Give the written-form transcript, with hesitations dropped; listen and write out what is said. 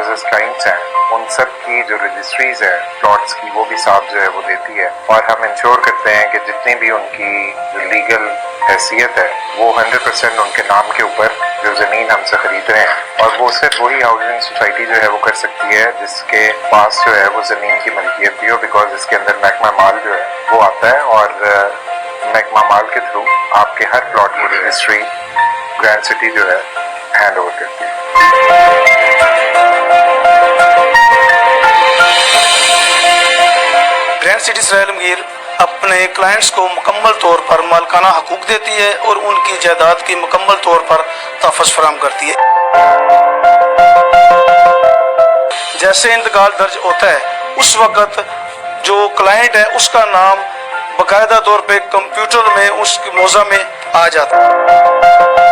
Houses clients हैं उन सब की जो रजिस्ट्रीज है प्लॉट्स की वो भी साफ जो है वो देती है और हम इंश्योर करते हैं कि जितनी भी उनकी जो लीगल हैसियत है वो 100% उनके नाम के ऊपर जो ज़मीन हमसे खरीद रहे हैं और वो सिर्फ वही हाउसिंग सोसाइटी जो है वो कर सकती है जिसके पास जो है वो ज़मीन की मलकियत भी हो, बिकॉज इसके अंदर महकमा माल जो है वो आता है और महकमा माल के थ्रू आपके हर प्लॉट की रजिस्ट्री ग्रैंड सिटी जो है हैंड ओवर करती है। ग्रैंड सिटी सराय आलमगीर अपने क्लाइंट्स को मुकम्मल तौर पर मालकाना हकूक देती है और उनकी जायदाद की मुकम्मल तौर पर तहफ़्फ़ुज़ फराहम करती है। जैसे इंतकाल दर्ज होता है उस वक़्त जो क्लाइंट है उसका नाम बाकायदा तौर पे कंप्यूटर में उसकी मौज़ा में आ जाता है।